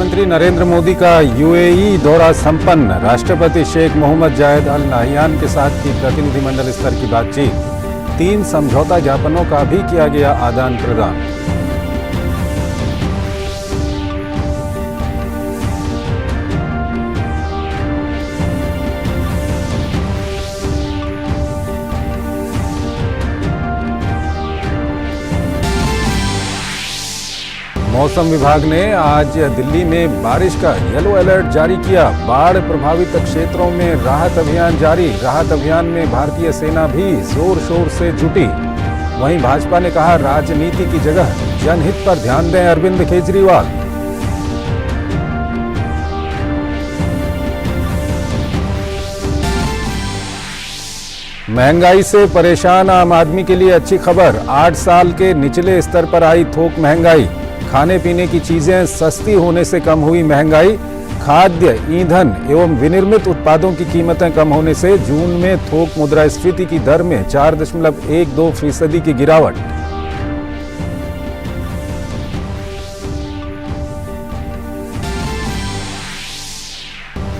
प्रधानमंत्री नरेंद्र मोदी का यूएई दौरा संपन्न। राष्ट्रपति शेख मोहम्मद जायद अल नाहयान के साथ की प्रतिनिधिमंडल स्तर की बातचीत। 3 समझौता ज्ञापनों का भी किया गया आदान प्रदान। मौसम विभाग ने आज दिल्ली में बारिश का येलो अलर्ट जारी किया। बाढ़ प्रभावित क्षेत्रों में राहत अभियान जारी। राहत अभियान में भारतीय सेना भी जोर शोर से जुटी। वहीं भाजपा ने कहा, राजनीति की जगह जनहित पर ध्यान दें अरविंद केजरीवाल। महंगाई से परेशान आम आदमी के लिए अच्छी खबर। 8 साल के निचले स्तर पर आई थोक महंगाई। खाने पीने की चीजें सस्ती होने से कम हुई महंगाई। खाद्य, ईंधन एवं विनिर्मित उत्पादों की कीमतें कम होने से जून में थोक मुद्रास्फीति की दर में 4.12% की गिरावट।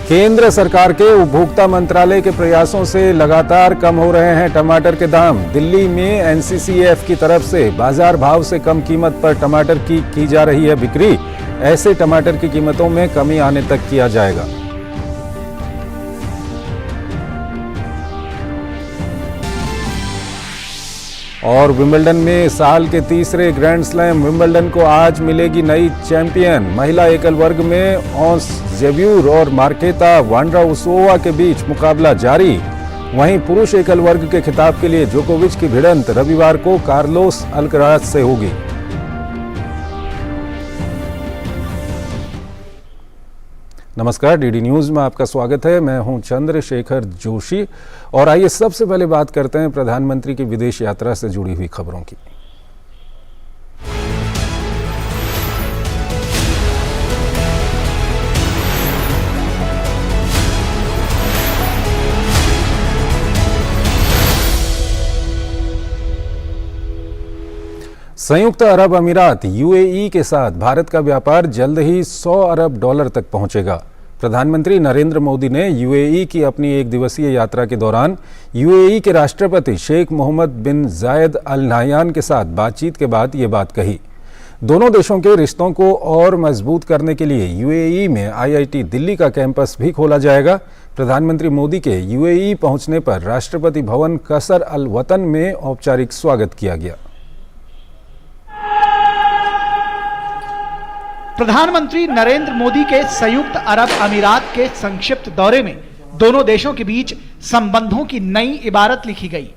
केंद्र सरकार के उपभोक्ता मंत्रालय के प्रयासों से लगातार कम हो रहे हैं टमाटर के दाम। दिल्ली में एनसीसीएफ की तरफ से बाजार भाव से कम कीमत पर टमाटर की जा रही है बिक्री। ऐसे टमाटर की कीमतों में कमी आने तक किया जाएगा। और विंबलडन में साल के तीसरे ग्रैंड स्लैम विंबलडन को आज मिलेगी नई चैंपियन। महिला एकल वर्ग में ऑस जेब्यूर और मार्केता वांड्राउसोवा के बीच मुकाबला जारी। वहीं पुरुष एकल वर्ग के खिताब के लिए जोकोविच की भिड़ंत रविवार को कार्लोस अल्कराज से होगी। नमस्कार, डीडी न्यूज में आपका स्वागत है। मैं हूं चंद्रशेखर जोशी और आइए सबसे पहले बात करते हैं प्रधानमंत्री की विदेश यात्रा से जुड़ी हुई खबरों की। संयुक्त अरब अमीरात यूएई के साथ भारत का व्यापार जल्द ही $100 अरब तक पहुंचेगा। प्रधानमंत्री नरेंद्र मोदी ने यूएई की अपनी 1 दिवसीय यात्रा के दौरान यूएई के राष्ट्रपति शेख मोहम्मद बिन जायद अल नाहयान के साथ बातचीत के बाद ये बात कही। दोनों देशों के रिश्तों को और मजबूत करने के लिए यूएई में आईआईटी दिल्ली का कैंपस भी खोला जाएगा। प्रधानमंत्री मोदी के यूएई पहुंचने पर राष्ट्रपति भवन कसर अल वतन में औपचारिक स्वागत किया गया। प्रधानमंत्री नरेंद्र मोदी के संयुक्त अरब अमीरात के संक्षिप्त दौरे में दोनों देशों के बीच संबंधों की नई इबारत लिखी गई।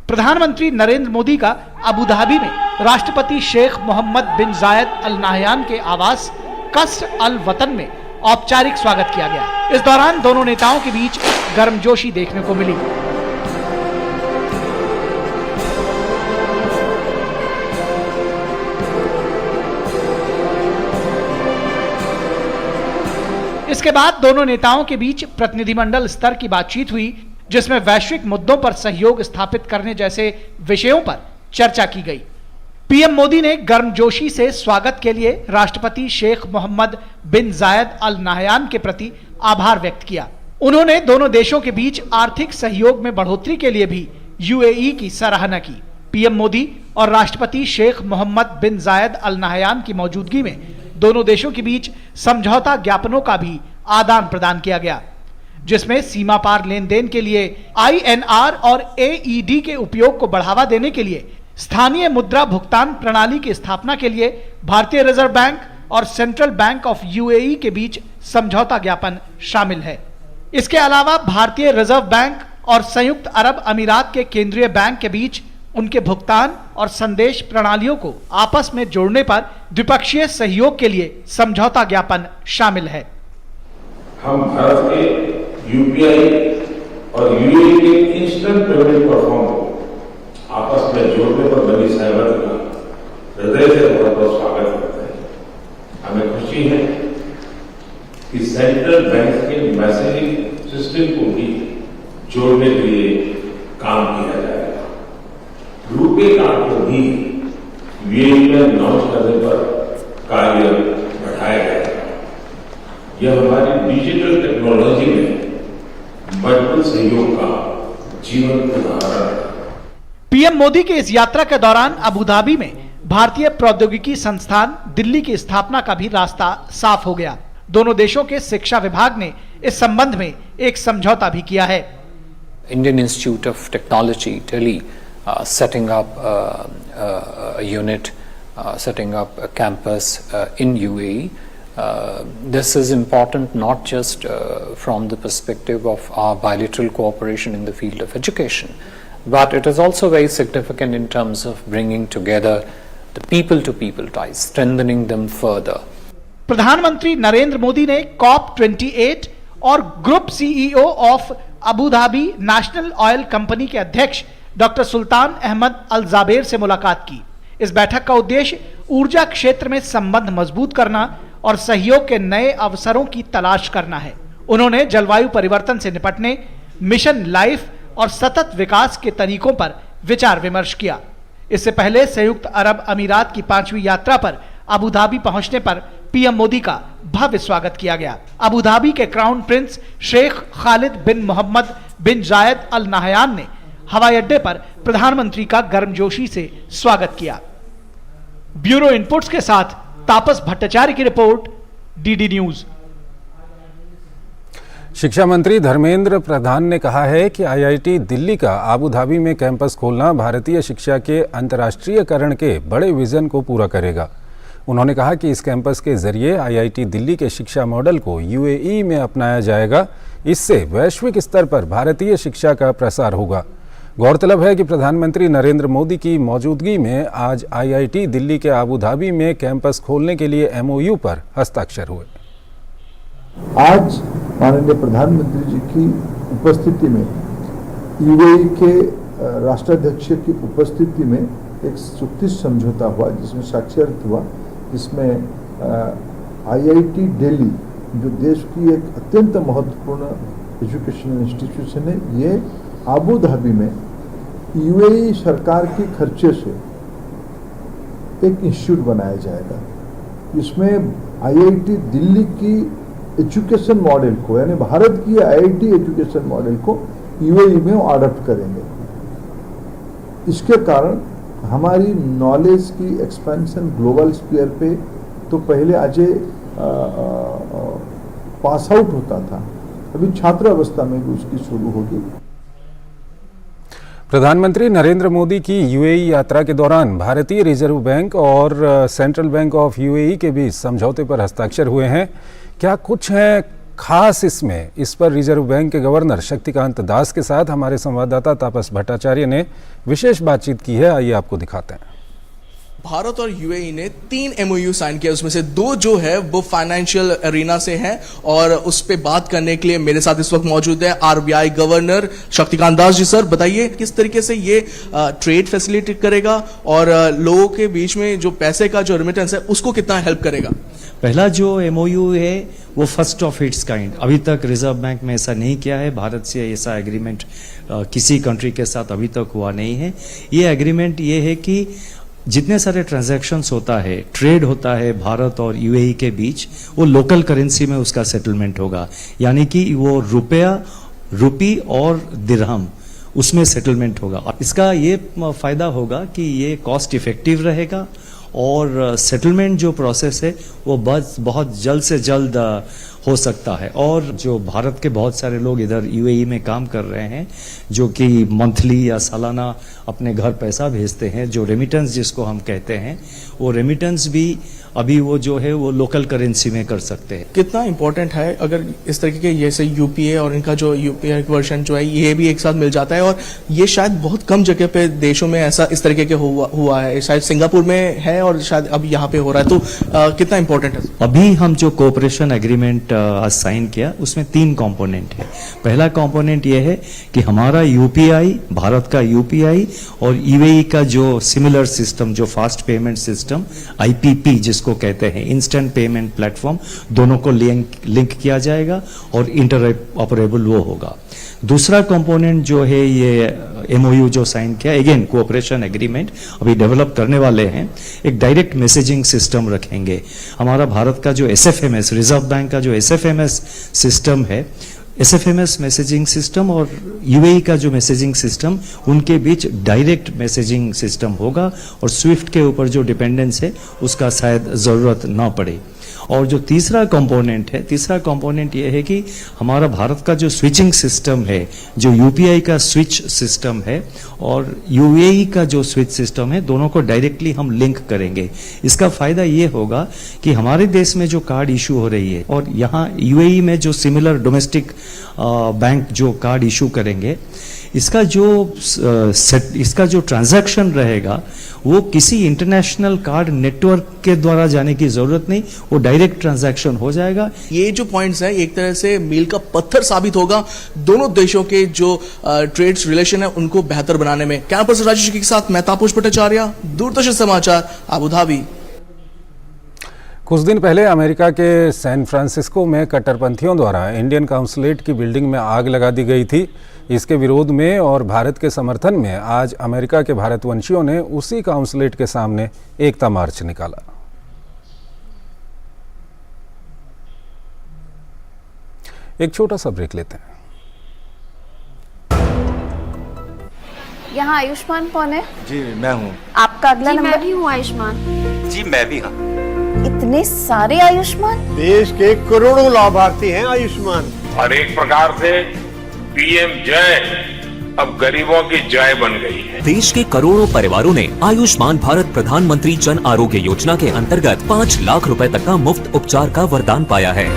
प्रधानमंत्री नरेंद्र मोदी का अबू धाबी में राष्ट्रपति शेख मोहम्मद बिन जायद अल नाहयान के आवास कसर अल वतन में औपचारिक स्वागत किया गया। इस दौरान दोनों नेताओं के बीच गर्मजोशी देखने को मिली। इसके बाद दोनों नेताओं के बीच प्रतिनिधिमंडल स्तर की बातचीत हुई, जिसमें वैश्विक मुद्दों पर सहयोग स्थापित करने जैसे विषयों पर चर्चा की गई। पीएम मोदी ने गर्मजोशी से स्वागत के लिए राष्ट्रपति शेख मोहम्मद बिन जायद अल नाहयान के प्रति आभार व्यक्त किया। उन्होंने दोनों देशों के बीच आर्थिक सहयोग में बढ़ोतरी के लिए भी यूएई की सराहना की। पीएम मोदी और राष्ट्रपति शेख मोहम्मद बिन जायद अल नाहयान की मौजूदगी में दोनों देशों के बीच समझौता ज्ञापनों का भी आदान प्रदान किया गया, जिसमें सीमा पार लेन देन के लिए आईएनआर और एईडी के उपयोग को बढ़ावा देने के लिए स्थानीय मुद्रा भुगतान प्रणाली की स्थापना के लिए भारतीय रिजर्व बैंक और सेंट्रल बैंक ऑफ यूएई के बीच समझौता ज्ञापन शामिल है। इसके अलावा भारतीय रिजर्व बैंक और संयुक्त अरब अमीरात के केंद्रीय बैंक के बीच उनके भुगतान और संदेश प्रणालियों को आपस में जोड़ने पर द्विपक्षीय सहयोग के लिए समझौता ज्ञापन शामिल है। हम भारत के यूपीआई और यूएई के इंस्टेंट पेमेंट प्लेटफॉर्म को आपस में जोड़ने पर बनी सहमति का हृदय से बहुत बहुत स्वागत करते हैं। हमें खुशी है कि सेंट्रल बैंक के मैसेजिंग सिस्टम को भी जोड़ने के लिए काम किया जाएगा। रुपे कार्ड को भी यूएई में लॉन्च करने पर कार्य बढ़ाया गया। यह हमारी डिजिटल टेक्नोलॉजी में मजबूत सहयोग का जीवंत उदाहरण है। पीएम मोदी के इस यात्रा के दौरान अबू धाबी में भारतीय प्रौद्योगिकी संस्थान दिल्ली की स्थापना का भी रास्ता साफ हो गया। दोनों देशों के शिक्षा विभाग ने इस संबंध में एक समझौता भी किया है। Indian Institute of Technology, Delhi, setting up a unit, setting up a campus in UAE. This is important not just from the perspective of our bilateral cooperation in the field of education, but it is also very significant in terms of bringing together the people-to-people ties, strengthening them further. प्रधानमंत्री नरेंद्र मोदी ने COP28 और group CEO of Abu Dhabi national oil company के अध्यक्ष doctor सुल्तान Ahmad Al Jaber से मुलाकात की। इस बैठक का उद्देश्य ऊर्जा क्षेत्र में संबंध मजबूत करना और सहयोग के नए अवसरों की तलाश करना है। उन्होंने जलवायु परिवर्तन से निपटने, मिशन लाइफ और सतत विकास के तरीकों पर विचार विमर्श किया। इससे पहले संयुक्त अरब अमीरात की 5वीं यात्रा पर अबू धाबी पहुंचने पर पीएम मोदी का भव्य स्वागत किया गया। अबू धाबी के क्राउन प्रिंस शेख खालिद बिन मोहम्मद बिन जायद अल नाहयान ने हवाई अड्डे पर प्रधानमंत्री का गर्मजोशी से स्वागत किया। ब्यूरो इनपुट्स के साथ तापस भट्टाचार्य की रिपोर्ट, डीडी न्यूज। शिक्षा मंत्री धर्मेंद्र प्रधान ने कहा है कि आईआईटी दिल्ली का आबू धाबी में कैंपस खोलना भारतीय शिक्षा के अंतर्राष्ट्रीयकरण के बड़े विजन को पूरा करेगा। उन्होंने कहा कि इस कैंपस के जरिए आईआईटी दिल्ली के शिक्षा मॉडल को यूएई में अपनाया जाएगा। इससे वैश्विक स्तर पर भारतीय शिक्षा का प्रसार होगा। गौरतलब है कि प्रधानमंत्री नरेंद्र मोदी की मौजूदगी में आज आईआईटी दिल्ली के आबू धाबी में कैंपस खोलने के लिए एमओयू पर हस्ताक्षर हुए। आज माननीय प्रधानमंत्री जी की उपस्थिति में यूएई के राष्ट्राध्यक्ष की उपस्थिति में एक चुक्ति समझौता हुआ, जिसमें साक्षात हुआ, जिसमें आईआईटी दिल्ली जो देश की एक अत्यंत महत्वपूर्ण एजुकेशनल इंस्टीट्यूशन है, ये आबू धाबी में यूएई सरकार के खर्चे से एक इंस्टीट्यूट बनाया जाएगा। इसमें आईआईटी दिल्ली की एजुकेशन मॉडल को, यानी भारत की आईआईटी एजुकेशन मॉडल को यूएई में अडॉप्ट करेंगे। इसके कारण हमारी नॉलेज की एक्सपेंशन ग्लोबल स्पीयर पे तो पहले आज पास आउट होता था, अभी छात्र अवस्था में भी उसकी शुरू होगी। प्रधानमंत्री नरेंद्र मोदी की यूएई यात्रा के दौरान भारतीय रिजर्व बैंक और सेंट्रल बैंक ऑफ यूएई के बीच समझौते पर हस्ताक्षर हुए हैं। क्या कुछ है खास इसमें, इस पर रिजर्व बैंक के गवर्नर शक्तिकांत दास के साथ हमारे संवाददाता तापस भट्टाचार्य ने विशेष बातचीत की है। आइए आपको दिखाते हैं। भारत और यूएई ने 3 एमओयू साइन किया, उसमें से 2 जो है वो फाइनेंशियल एरिना से हैं, और उस पे बात करने के लिए मेरे साथ इस वक्त मौजूद है RBI governor Shaktikanta Das ji. Sir बताइए किस तरीके से ये ट्रेड फैसिलिटेट करेगा और लोगों के बीच में जो पैसे का जो रेमिटेंस है उसको कितना हेल्प करेगा? पहला जो एमओयू है वो फर्स्ट ऑफ इट्स काइंड, अभी तक रिजर्व बैंक में ऐसा नहीं किया है। भारत से ऐसा एग्रीमेंट किसी कंट्री के साथ अभी तक हुआ नहीं है। ये एग्रीमेंट ये है कि जितने सारे ट्रांजैक्शंस होता है, ट्रेड होता है भारत और यूएई के बीच, वो लोकल करेंसी में उसका सेटलमेंट होगा, यानी कि वो रुपया, रुपी और दिरहम उसमें सेटलमेंट होगा। इसका ये फायदा होगा कि ये कॉस्ट इफेक्टिव रहेगा और सेटलमेंट जो प्रोसेस है वो बस बहुत जल्द से जल्द हो सकता है। और जो भारत के बहुत सारे लोग इधर यूएई में काम कर रहे हैं, जो कि मंथली या सालाना अपने घर पैसा भेजते हैं, जो रेमिटेंस जिसको हम कहते हैं, वो रेमिटेंस भी अभी वो जो है वो लोकल करेंसी में कर सकते हैं। कितना इंपॉर्टेंट है अगर इस तरीके के जैसे यूपीए और इनका जो यूपीआई वर्जन जो है ये भी एक साथ मिल जाता है, और ये शायद बहुत कम जगह पे देशों में ऐसा इस तरीके के हुआ है, शायद सिंगापुर में है और शायद अब यहाँ पे हो रहा है, तो कितना इंपॉर्टेंट है? अभी हम जो कोऑपरेशन एग्रीमेंट आज साइन किया उसमें 3 कंपोनेंट है। पहला कंपोनेंट ये है कि हमारा यूपीआई, भारत का यूपीआई और यूएई का जो सिमिलर सिस्टम, जो फास्ट पेमेंट सिस्टम आईपीपी जिसको कहते हैं, इंस्टेंट पेमेंट प्लेटफॉर्म, दोनों को लिंक किया जाएगा और इंटरऑपरेबल वो होगा। दूसरा कंपोनेंट जो है ये एमओयू जो साइन किया, अगेन कोऑपरेशन एग्रीमेंट अभी डेवलप करने वाले हैं, एक डायरेक्ट मैसेजिंग सिस्टम रखेंगे। हमारा भारत का जो एसएफएमएस, रिजर्व बैंक का जो एसएफएमएस सिस्टम है, एसएफएमएस मैसेजिंग सिस्टम और यूएई का जो मैसेजिंग सिस्टम, उनके बीच डायरेक्ट मैसेजिंग सिस्टम होगा और स्विफ्ट के ऊपर जो डिपेंडेंस है उसका शायद ज़रूरत ना पड़े। और जो तीसरा कंपोनेंट ये है कि हमारा भारत का जो स्विचिंग सिस्टम है, जो यूपीआई का स्विच सिस्टम है और यूएई का जो स्विच सिस्टम है, दोनों को डायरेक्टली हम लिंक करेंगे। इसका फायदा ये होगा कि हमारे देश में जो कार्ड इशू हो रही है और यहाँ यूएई में जो सिमिलर डोमेस्टिक बैंक जो कार्ड इशू करेंगे, इसका जो ट्रांजैक्शन रहेगा वो किसी इंटरनेशनल कार्ड नेटवर्क के द्वारा जाने की जरूरत नहीं, वो डायरेक्ट ट्रांजैक्शन हो जाएगा। ये जो पॉइंट्स हैं एक तरह से मील का पत्थर साबित होगा दोनों देशों के जो ट्रेड रिलेशन है उनको बेहतर बनाने में। कैमरा पर्सन राजेश के साथ मैं तापस भट्टाचार्य, दूरदर्शन समाचार, अबू धाबी। कुछ दिन पहले अमेरिका के सैन फ्रांसिस्को में कट्टरपंथियों द्वारा इंडियन काउंसलेट की बिल्डिंग में आग लगा दी गई थी। इसके विरोध में और भारत के समर्थन में आज अमेरिका के भारतवंशियों ने उसी काउंसलेट के सामने एकता मार्च निकाला। एक छोटा सा ब्रेक लेते हैं। यहाँ आयुष्मान कौन है? जी मैं हूँ। आपका अगला नंबर? मैं भी हूँ आयुष्मान। जी मैं भी हाँ। इतने सारे आयुष्मान? देश के करोड़ों लाभार्थी हैं आयुष्मान। और एक प्रकार से पीएम जय अब गरीबों की जय बन गई है। देश के करोड़ों परिवारों ने आयुष्मान भारत प्रधानमंत्री जन आरोग्य योजना के अंतर्गत 5 लाख रुपए तक का मुफ्त उपचार का वरदान पाया है।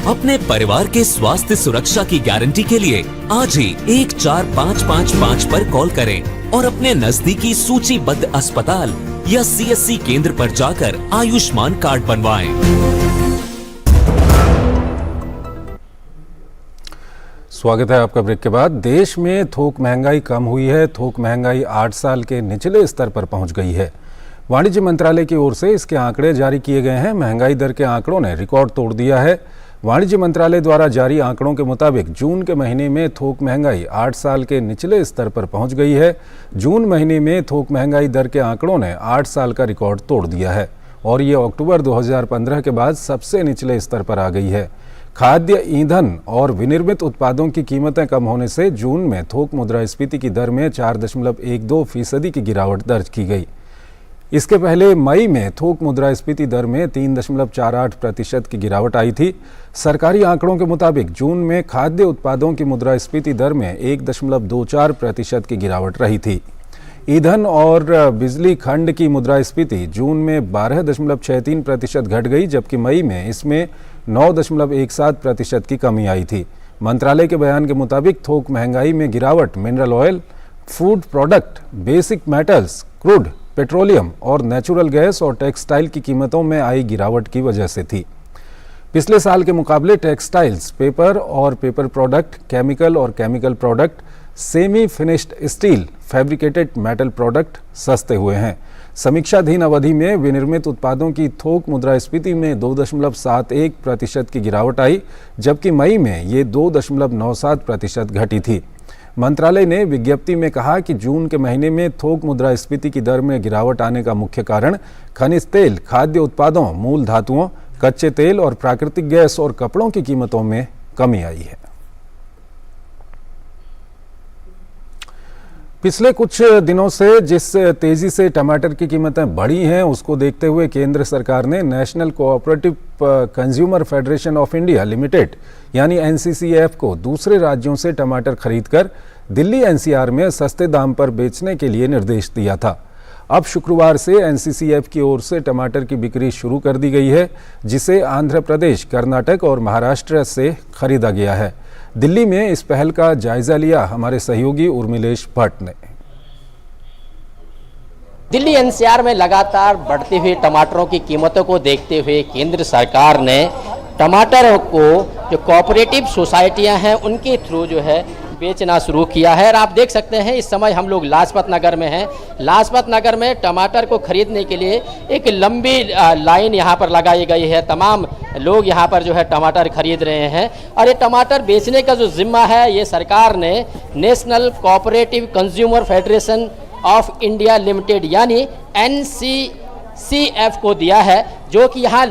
अपने परिवार के स्वास्थ्य सुरक्षा की गारंटी के लिए आज ही 14555 पर कॉल करें और अपने नजदीकी सूचीबद्ध अस्पताल या सीएससी केंद्र पर जाकर आयुष्मान कार्ड बनवाएं। स्वागत है आपका ब्रेक के बाद। देश में थोक महंगाई कम हुई है। थोक महंगाई 8 साल के निचले स्तर पर पहुंच गई है। वाणिज्य मंत्रालय की ओर से इसके आंकड़े जारी किए गए हैं। महंगाई दर के आंकड़ों ने रिकॉर्ड तोड़ दिया है। वाणिज्य मंत्रालय द्वारा जारी आंकड़ों के मुताबिक जून के महीने में थोक महंगाई 8 साल के निचले स्तर पर पहुंच गई है। जून महीने में थोक महंगाई दर के आंकड़ों ने 8 साल का रिकॉर्ड तोड़ दिया है और ये अक्टूबर 2015 के बाद सबसे निचले स्तर पर आ गई है। खाद्य, ईंधन और विनिर्मित उत्पादों की कीमतें कम होने से जून में थोक मुद्रास्फीति की दर में 4.12% की गिरावट दर्ज की गई। इसके पहले मई में थोक मुद्रास्फीति दर में 3.48% की गिरावट आई थी। सरकारी आंकड़ों के मुताबिक जून में खाद्य उत्पादों की मुद्रास्फीति दर में 1.24% की गिरावट रही थी। ईंधन और बिजली खंड की मुद्रास्फीति जून में 12.63% घट गई, जबकि मई में इसमें 9.17% की कमी आई थी। मंत्रालय के बयान के मुताबिक थोक महंगाई में गिरावट mineral oil, food product, basic metals, crude, petroleum और नेचुरल गैस और टेक्सटाइल की कीमतों में आई गिरावट की वजह से थी। पिछले साल के मुकाबले टेक्सटाइल्स, पेपर और पेपर प्रोडक्ट, केमिकल और chemical product, semi finished steel, fabricated metal product सस्ते हुए हैं। समीक्षाधीन अवधि में विनिर्मित उत्पादों की थोक मुद्रास्फीति में 2.71% की गिरावट आई, जबकि मई में ये 2.97% घटी थी। मंत्रालय ने विज्ञप्ति में कहा कि जून के महीने में थोक मुद्रास्फीति की दर में गिरावट आने का मुख्य कारण खनिज तेल, खाद्य उत्पादों, मूल धातुओं, कच्चे तेल और प्राकृतिक गैस और कपड़ों की कीमतों में कमी आई है। पिछले कुछ दिनों से जिस तेजी से टमाटर की कीमतें बढ़ी हैं, उसको देखते हुए केंद्र सरकार ने national cooperative consumer federation of India limited यानी एनसीसीएफ को दूसरे राज्यों से टमाटर खरीदकर दिल्ली एनसीआर में सस्ते दाम पर बेचने के लिए निर्देश दिया था। अब शुक्रवार से एनसीसीएफ की ओर से टमाटर की बिक्री शुरू कर दी गई है, जिसे आंध्र प्रदेश, कर्नाटक और महाराष्ट्र से खरीदा गया है। दिल्ली में इस पहल का जायजा लिया हमारे सहयोगी उर्मिलेश भट्ट ने। दिल्ली एनसीआर में लगातार बढ़ती हुई टमाटरों की कीमतों को देखते हुए केंद्र सरकार ने टमाटरों को जो कोऑपरेटिव सोसाइटियां हैं उनके थ्रू जो है बेचना शुरू किया है। और आप देख सकते हैं इस समय हम लोग लाजपत नगर में हैं। लाजपत नगर में टमाटर को खरीदने के लिए एक लंबी लाइन यहाँ पर लगाई गई है। तमाम लोग यहाँ पर जो है टमाटर खरीद रहे हैं। और ये टमाटर बेचने का जो जिम्मा है ये सरकार ने national cooperative consumer federation of India limited यानी NCCF को दिया है, जो कि यहाँ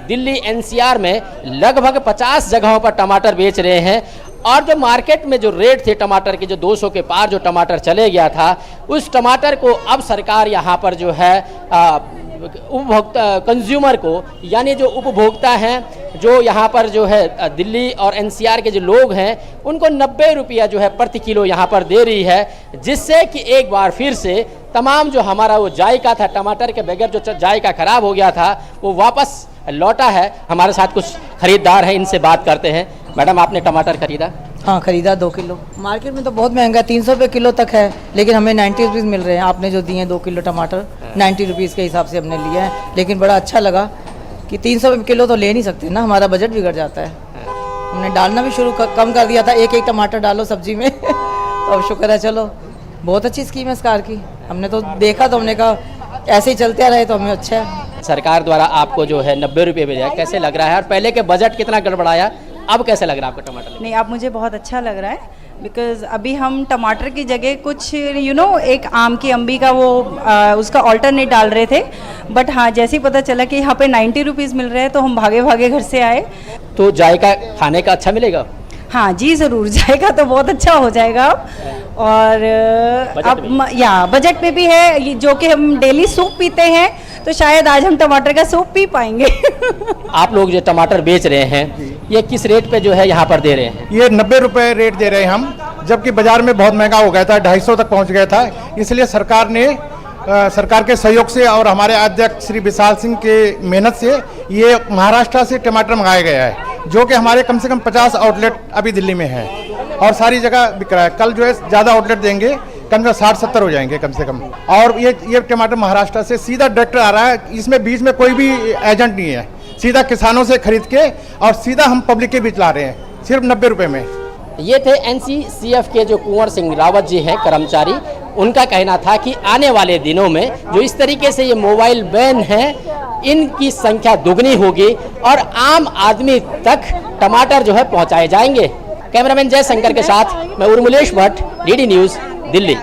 दिल्ली NCR में लगभग 50 जगहों पर टमाटर बेच रहे हैं। और जो मार्केट में जो रेट थे टमाटर के, जो 200 के पार जो टमाटर चले गया था, उस टमाटर को अब सरकार यहाँ पर जो है उपभोक्ता कंज्यूमर को यानी जो उपभोक्ता हैं, जो यहाँ पर जो है दिल्ली और NCR के जो लोग हैं, उनको 90 रुपया जो है प्रति किलो यहाँ पर दे रही है, जिससे कि एक बार फिर से तमाम जो हमारा वो जायका था, टमाटर के बगैर जो जायका खराब हो गया था, वो वापस लौटा है। हमारे साथ कुछ खरीदार हैं, इनसे बात करते हैं। मैडम, आपने टमाटर खरीदा? हाँ, खरीदा 2 किलो। मार्केट में तो बहुत महंगा है, 300 रुपये किलो तक है, लेकिन हमें 90 रुपीज़ मिल रहे हैं। आपने जो दिए हैं 2 किलो टमाटर 90 रुपीज़ के हिसाब से हमने लिया है, लेकिन बड़ा अच्छा लगा कि 300 रुपये किलो तो ले नहीं सकते ना, हमारा बजट बिगड़ जाता है। हमने डालना भी कम कर दिया था, एक टमाटर डालो सब्जी में तो अब शुक्र है, चलो बहुत अच्छी स्कीम है सरकार की। हमने तो देखा तो हमने कहा ऐसे ही चलते रहे तो हमें अच्छा है। सरकार द्वारा आपको जो है 90 रुपये मिला, कैसे लग रहा है? और पहले के बजट कितना गड़बड़ाया, अब कैसे लग रहा है आपको टमाटर? नहीं, अब मुझे बहुत अच्छा लग रहा है, बिकॉज अभी हम टमाटर की जगह कुछ एक आम की अम्बी का वो उसका ऑल्टरनेट डाल रहे थे, बट हाँ जैसे ही पता चला कि यहाँ पे 90 रुपीज़ मिल रहे हैं तो हम भागे भागे घर से आए। तो जायका खाने का अच्छा मिलेगा? हाँ जी, ज़रूर, जाएगा तो बहुत अच्छा हो जाएगा। और अब बजट में भी है, जो कि हम डेली सूप पीते हैं, तो शायद आज हम टमाटर का सूप पी पाएंगे। आप लोग जो टमाटर बेच रहे हैं, ये किस रेट पे जो है यहाँ पर दे रहे हैं? ये 90 रुपये रेट दे रहे हैं हम, जबकि बाजार में बहुत महंगा हो गया था, 250 तक पहुँच गया था। इसलिए सरकार ने सरकार के सहयोग से और हमारे अध्यक्ष श्री विशाल सिंह के मेहनत से ये महाराष्ट्र से टमाटर मंगाया गया है, जो कि हमारे कम से कम 50 आउटलेट अभी दिल्ली में है और सारी जगह बिक रहा है। कल जो है ज़्यादा आउटलेट देंगे, कम से 60-70 हो जाएंगे कम से कम। और ये टमाटर महाराष्ट्र से सीधा डायरेक्ट आ रहा है, इसमें बीच में कोई भी एजेंट नहीं है, सीधा किसानों से खरीद के और सीधा हम पब्लिक के बीच ला रहे हैं, सिर्फ 90 रुपये में। ये थे NCCF के जो कुंवर सिंह रावत जी हैं कर्मचारी। उनका कहना था कि आने वाले दिनों में जो इस तरीके से ये मोबाइल वैन हैं, इनकी संख्या दुगनी होगी और आम आदमी तक टमाटर जो है पहुंचाए जाएंगे। कैमरामैन जय शंकर के साथ मैं उर्मिलेश भट्ट, DD न्यूज़, दिल्ली।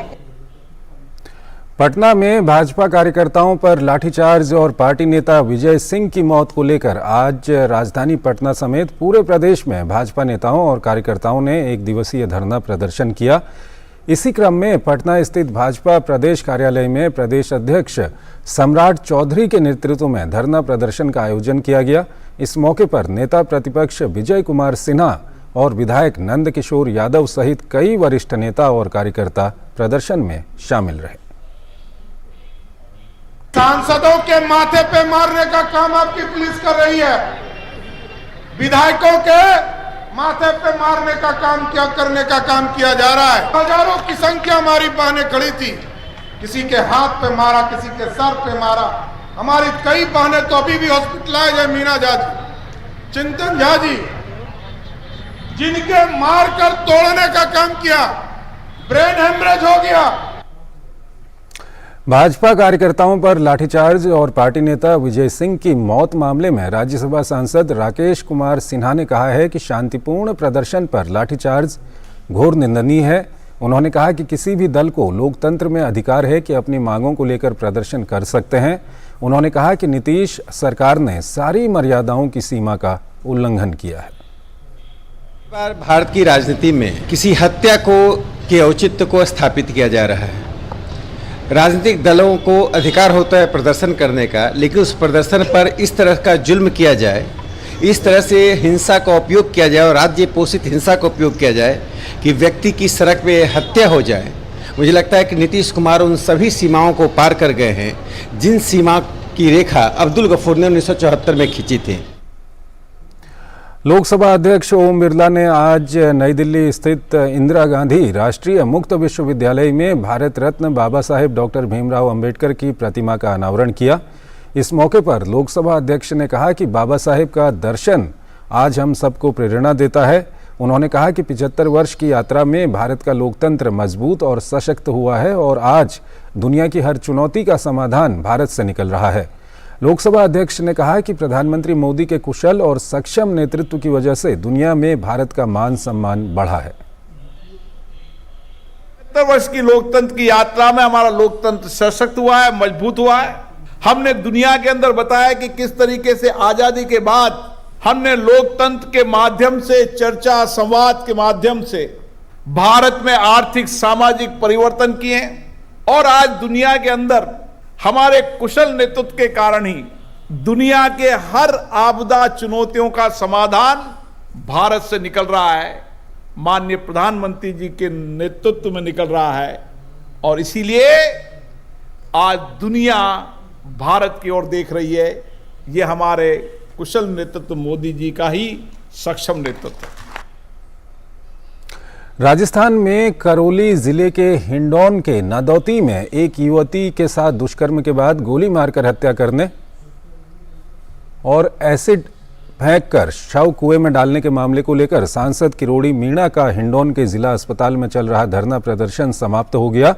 पटना में भाजपा कार्यकर्ताओं पर लाठीचार्ज और पार्टी नेता विजय सिंह की मौत को लेकर आज राजधानी पटना समेत पूरे प्रदेश में भाजपा नेताओं और कार्यकर्ताओं ने एक दिवसीय धरना प्रदर्शन किया। इसी क्रम में पटना स्थित भाजपा प्रदेश कार्यालय में प्रदेश अध्यक्ष सम्राट चौधरी के नेतृत्व में धरना प्रदर्शन का आयोजन किया गया। इस मौके पर नेता प्रतिपक्ष विजय कुमार सिन्हा और विधायक नंद किशोर यादव सहित कई वरिष्ठ नेता और कार्यकर्ता प्रदर्शन में शामिल रहे। सांसदों के माथे पे मारने का काम आपकी पुलिस कर रही है, विधायकों के माथे पे मारने का काम करने का काम किया जा रहा है। हजारों की संख्या हमारी बहनें खड़ी थी, किसी के हाथ पे मारा, किसी के सर पे मारा। हमारी कई बहनें तो अभी भी हॉस्पिटलाइज है। मीना झा जी, चिंतन झा जी, जिनके मारकर तोड़ने का काम किया, ब्रेन हेमरेज हो गया। भाजपा कार्यकर्ताओं पर लाठीचार्ज और पार्टी नेता विजय सिंह की मौत मामले में राज्यसभा सांसद राकेश कुमार सिन्हा ने कहा है कि शांतिपूर्ण प्रदर्शन पर लाठीचार्ज घोर निंदनीय है। उन्होंने कहा कि किसी भी दल को लोकतंत्र में अधिकार है कि अपनी मांगों को लेकर प्रदर्शन कर सकते हैं। उन्होंने कहा कि नीतीश सरकार ने सारी मर्यादाओं की सीमा का उल्लंघन किया है। भारत की राजनीति में किसी हत्या के औचित्य को स्थापित किया जा रहा है। राजनीतिक दलों को अधिकार होता है प्रदर्शन करने का, लेकिन उस प्रदर्शन पर इस तरह का जुल्म किया जाए, इस तरह से हिंसा का उपयोग किया जाए और राज्य पोषित हिंसा का उपयोग किया जाए कि व्यक्ति की सड़क पे हत्या हो जाए। मुझे लगता है कि नीतीश कुमार उन सभी सीमाओं को पार कर गए हैं जिन सीमा की रेखा अब्दुल गफूर ने 1974 में खींची थी। लोकसभा अध्यक्ष ओम बिरला ने आज नई दिल्ली स्थित इंदिरा गांधी राष्ट्रीय मुक्त विश्वविद्यालय में भारत रत्न बाबा साहेब डॉक्टर भीमराव अंबेडकर की प्रतिमा का अनावरण किया। इस मौके पर लोकसभा अध्यक्ष ने कहा कि बाबा साहेब का दर्शन आज हम सबको प्रेरणा देता है। उन्होंने कहा कि 75 वर्ष की यात्रा में भारत का लोकतंत्र मजबूत और सशक्त हुआ है और आज दुनिया की हर चुनौती का समाधान भारत से निकल रहा है। लोकसभा अध्यक्ष ने कहा कि प्रधानमंत्री मोदी के कुशल और सक्षम नेतृत्व की वजह से दुनिया में भारत का मान सम्मान बढ़ा है। 70 वर्ष की लोकतंत्र की यात्रा में हमारा लोकतंत्र सशक्त हुआ है, मजबूत हुआ है। हमने दुनिया के अंदर बताया कि किस तरीके से आजादी के बाद हमने लोकतंत्र के माध्यम से, चर्चा संवाद के माध्यम से भारत में आर्थिक सामाजिक परिवर्तन किए और आज दुनिया के अंदर हमारे कुशल नेतृत्व के कारण ही दुनिया के हर आपदा चुनौतियों का समाधान भारत से निकल रहा है, माननीय प्रधानमंत्री जी के नेतृत्व में निकल रहा है। और इसीलिए आज दुनिया भारत की ओर देख रही है। ये हमारे कुशल नेतृत्व मोदी जी का ही सक्षम नेतृत्व। राजस्थान में करौली जिले के हिंडौन के नादौती में एक युवती के साथ दुष्कर्म के बाद गोली मारकर हत्या करने और एसिड फेंककर शव कुएं में डालने के मामले को लेकर सांसद किरोड़ी मीणा का हिंडौन के जिला अस्पताल में चल रहा धरना प्रदर्शन समाप्त हो गया,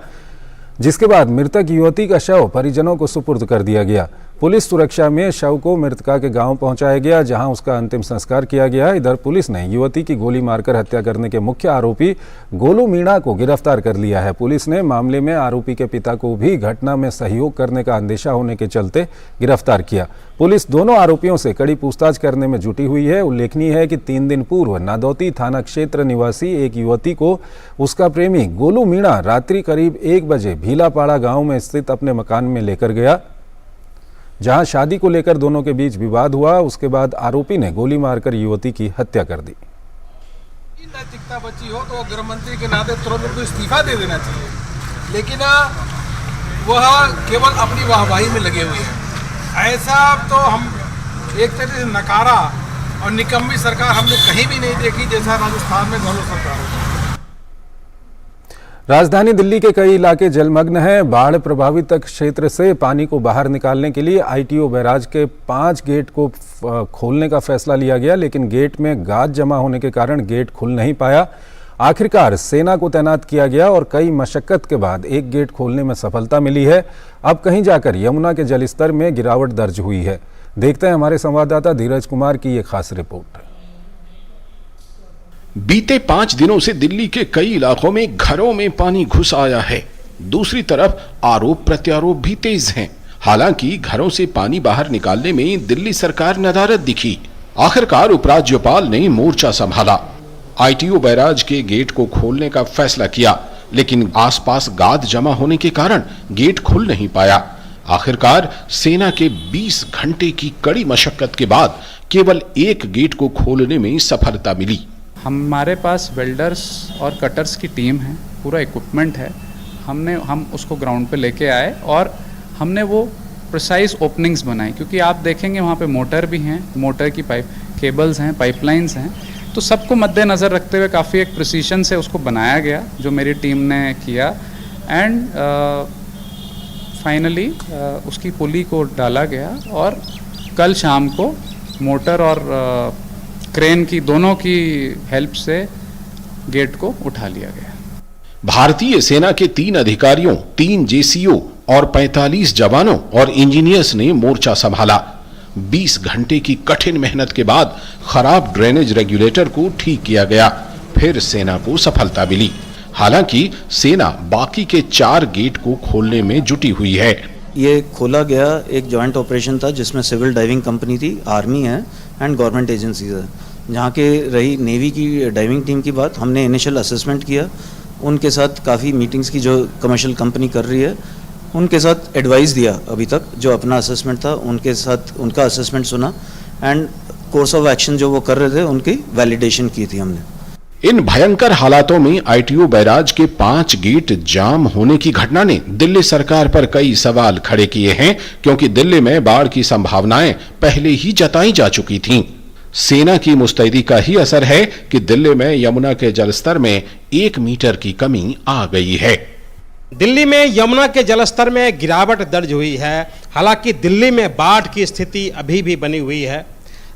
जिसके बाद मृतक युवती का शव परिजनों को सुपुर्द कर दिया गया। पुलिस सुरक्षा में शव को मृतका के गांव पहुंचाया गया, जहां उसका अंतिम संस्कार किया गया। इधर पुलिस ने युवती की गोली मारकर हत्या करने के मुख्य आरोपी गोलू मीणा को गिरफ्तार कर लिया है। पुलिस ने मामले में आरोपी के पिता को भी घटना में सहयोग करने का अंदेशा होने के चलते गिरफ्तार किया। पुलिस दोनों आरोपियों से कड़ी पूछताछ करने में जुटी हुई है। उल्लेखनीय है कि 3 दिन पूर्व नादौती थाना क्षेत्र निवासी एक युवती को उसका प्रेमी गोलू मीणा रात्रि करीब 1 बजे भीलापाड़ा गांव में स्थित अपने मकान में लेकर गया, जहां शादी को लेकर दोनों के बीच विवाद हुआ। उसके बाद आरोपी ने गोली मारकर युवती की हत्या कर दी। नैतिकता बची हो तो गृह मंत्री के नाते तुरंत उनको इस्तीफा दे देना चाहिए, लेकिन वह केवल अपनी वाहवाही में लगे हुए हैं। ऐसा तो हम एक तरह से नकारा और निकम्मी सरकार हमने कहीं भी नहीं देखी जैसा राजस्थान में गहलोत सरकार है। राजधानी दिल्ली के कई इलाके जलमग्न हैं। बाढ़ प्रभावित क्षेत्र से पानी को बाहर निकालने के लिए आईटीओ बैराज के 5 गेट को खोलने का फैसला लिया गया, लेकिन गेट में गाद जमा होने के कारण गेट खुल नहीं पाया। आखिरकार सेना को तैनात किया गया और कई मशक्कत के बाद एक गेट खोलने में सफलता मिली है। अब कहीं जाकर यमुना के जलस्तर में गिरावट दर्ज हुई है। देखते हैं हमारे संवाददाता धीरज कुमार की ये खास रिपोर्ट। बीते 5 दिनों से दिल्ली के कई इलाकों में घरों में पानी घुस आया है। दूसरी तरफ आरोप प्रत्यारोप भी तेज हैं। हालांकि घरों से पानी बाहर निकालने में दिल्ली सरकार नदारद दिखी। आखिरकार उपराज्यपाल ने मोर्चा संभाला, आईटीओ बैराज के गेट को खोलने का फैसला किया, लेकिन आसपास गाद जमा होने के कारण गेट खुल नहीं पाया। आखिरकार सेना के 20 घंटे की कड़ी मशक्कत के बाद केवल एक गेट को खोलने में सफलता मिली। हमारे पास वेल्डर्स और कटर्स की टीम है, पूरा इक्विपमेंट है। हम उसको ग्राउंड पे लेके आए और हमने वो प्रिसाइज ओपनिंग्स बनाई, क्योंकि आप देखेंगे वहाँ पे मोटर भी हैं, मोटर की केबल्स हैं, पाइपलाइंस हैं, तो सबको मद्देनज़र रखते हुए काफ़ी एक प्रिसीशन से उसको बनाया गया, जो मेरी टीम ने किया। एंड फाइनली उसकी पुली को डाला गया और कल शाम को मोटर और क्रेन की दोनों की हेल्प से गेट को उठा लिया गया। भारतीय सेना के 3 अधिकारियों, 3 जेसीओ और 45 जवानों और इंजीनियर्स ने मोर्चा संभाला। 20 घंटे की कठिन मेहनत के बाद खराब ड्रेनेज रेगुलेटर को ठीक किया गया। फिर सेना को सफलता मिली। हालांकि सेना बाकी के 4 गेट को खोलने में जुटी हुई है। ये खोला गया एक जॉइंट ऑपरेशन था, जिसमें सिविल डाइविंग कंपनी थी, आर्मी है एंड गवर्नमेंट एजेंसीज है। जहाँ के रही नेवी की डाइविंग टीम की बात, हमने इनिशियल असेसमेंट किया, उनके साथ काफ़ी मीटिंग्स की, जो कमर्शियल कंपनी कर रही है उनके साथ एडवाइस दिया। अभी तक जो अपना असेसमेंट था उनके साथ उनका असेसमेंट सुना एंड कोर्स ऑफ एक्शन जो वो कर रहे थे उनकी वैलिडेशन की थी हमने। इन भयंकर हालातों में आईटीओ बैराज के 5 गेट जाम होने की घटना ने दिल्ली सरकार पर कई सवाल खड़े किए हैं, क्योंकि दिल्ली में बाढ़ की संभावनाएं पहले ही जताई जा चुकी थीं। सेना की मुस्तैदी का ही असर है कि दिल्ली में यमुना के जलस्तर में 1 मीटर की कमी आ गई है। दिल्ली में यमुना के जलस्तर में गिरावट दर्ज हुई है। हालांकि दिल्ली में बाढ़ की स्थिति अभी भी बनी हुई है।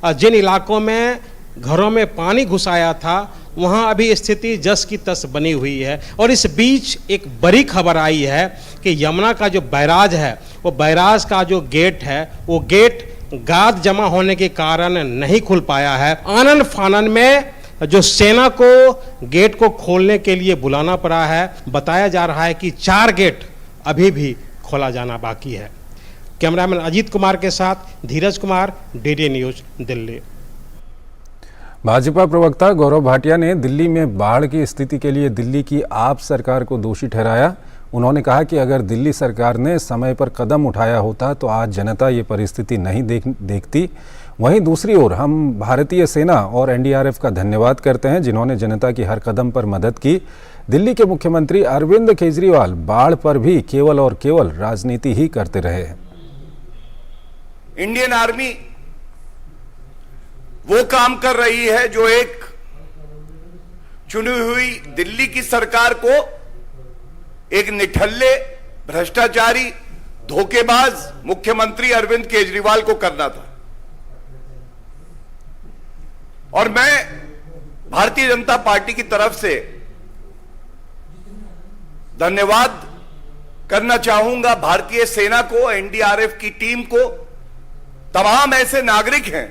जिन इलाकों में घरों में पानी घुस आया था वहां अभी स्थिति जस की तस बनी हुई है। और इस बीच एक बड़ी खबर आई है कि यमुना का जो बैराज है, वो बैराज का जो गेट है, वो गेट गाद जमा होने के कारण नहीं खुल पाया है। आनन फानन में जो सेना को गेट को खोलने के लिए बुलाना पड़ा है। बताया जा रहा है कि 4 गेट अभी भी खोला जाना बाकी है। कैमरामैन अजीत कुमार के साथ धीरज कुमार, डीडी न्यूज, दिल्ली। भाजपा प्रवक्ता गौरव भाटिया ने दिल्ली में बाढ़ की स्थिति के लिए दिल्ली की आप सरकार को दोषी ठहराया। उन्होंने कहा कि अगर दिल्ली सरकार ने समय पर कदम उठाया होता तो आज जनता ये परिस्थिति नहीं देखती। वहीं दूसरी ओर हम भारतीय सेना और एनडीआरएफ का धन्यवाद करते हैं जिन्होंने जनता की हर कदम पर मदद की। दिल्ली के मुख्यमंत्री अरविंद केजरीवाल बाढ़ पर भी केवल और केवल राजनीति ही करते रहे हैं। इंडियन आर्मी वो काम कर रही है जो एक चुनी हुई दिल्ली की सरकार को एक निठल्ले, भ्रष्टाचारी, धोखेबाज मुख्यमंत्री अरविंद केजरीवाल को करना था। और मैं भारतीय जनता पार्टी की तरफ से धन्यवाद करना चाहूंगा भारतीय सेना को, एनडीआरएफ की टीम को, तमाम ऐसे नागरिक हैं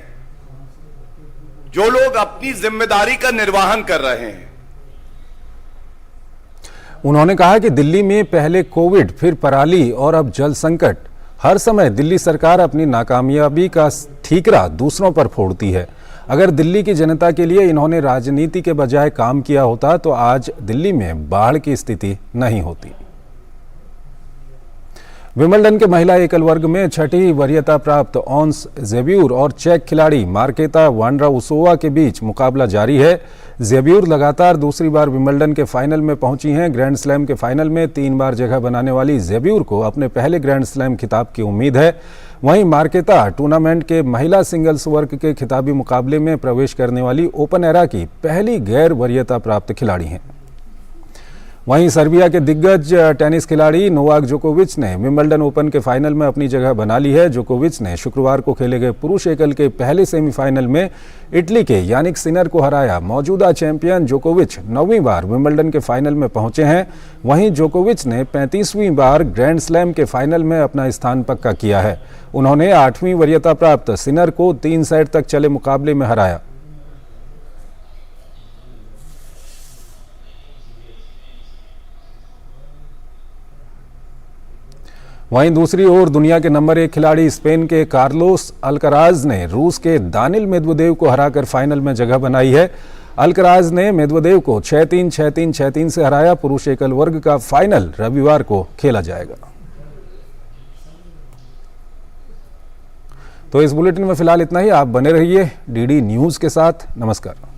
जो लोग अपनी जिम्मेदारी का निर्वहन कर रहे हैं। उन्होंने कहा कि दिल्ली में पहले कोविड, फिर पराली और अब जल संकट, हर समय दिल्ली सरकार अपनी नाकामयाबी का ठीकरा दूसरों पर फोड़ती है। अगर दिल्ली की जनता के लिए इन्होंने राजनीति के बजाय काम किया होता तो आज दिल्ली में बाढ़ की स्थिति नहीं होती। विंबलडन के महिला एकल वर्ग में छठी वरीयता प्राप्त ऑन्स ज़ेब्यूर और चेक खिलाड़ी मार्केता वांड्राउसोवा के बीच मुकाबला जारी है। ज़ेब्यूर लगातार दूसरी बार विंबलडन के फाइनल में पहुंची हैं। ग्रैंड स्लैम के फाइनल में 3 बार जगह बनाने वाली ज़ेब्यूर को अपने पहले ग्रैंड स्लैम खिताब की उम्मीद है। वहीं मार्केता टूर्नामेंट के महिला सिंगल्स वर्ग के खिताबी मुकाबले में प्रवेश करने वाली ओपन एरा की पहली गैर वरीयता प्राप्त खिलाड़ी हैं। वहीं सर्बिया के दिग्गज टेनिस खिलाड़ी नोवाक जोकोविच ने विंबलडन ओपन के फाइनल में अपनी जगह बना ली है। जोकोविच ने शुक्रवार को खेले गए पुरुष एकल के पहले सेमीफाइनल में इटली के यानिक सिनर को हराया। मौजूदा चैंपियन जोकोविच 9वीं बार विंबलडन के फाइनल में पहुंचे हैं। वहीं जोकोविच ने 35वीं बार ग्रैंड स्लैम के फाइनल में अपना स्थान पक्का किया है। उन्होंने 8वीं वरीयता प्राप्त सिनर को 3 सेट तक चले मुकाबले में हराया। वहीं दूसरी ओर दुनिया के नंबर 1 खिलाड़ी स्पेन के कार्लोस अल्कराज ने रूस के दानिल मेदवेदेव को हराकर फाइनल में जगह बनाई है। अल्कराज ने मेदवेदेव को 6-3, 6-3, 6-3 से हराया। पुरुष एकल वर्ग का फाइनल रविवार को खेला जाएगा। तो इस बुलेटिन में फिलहाल इतना ही। आप बने रहिए डीडी न्यूज के साथ। नमस्कार।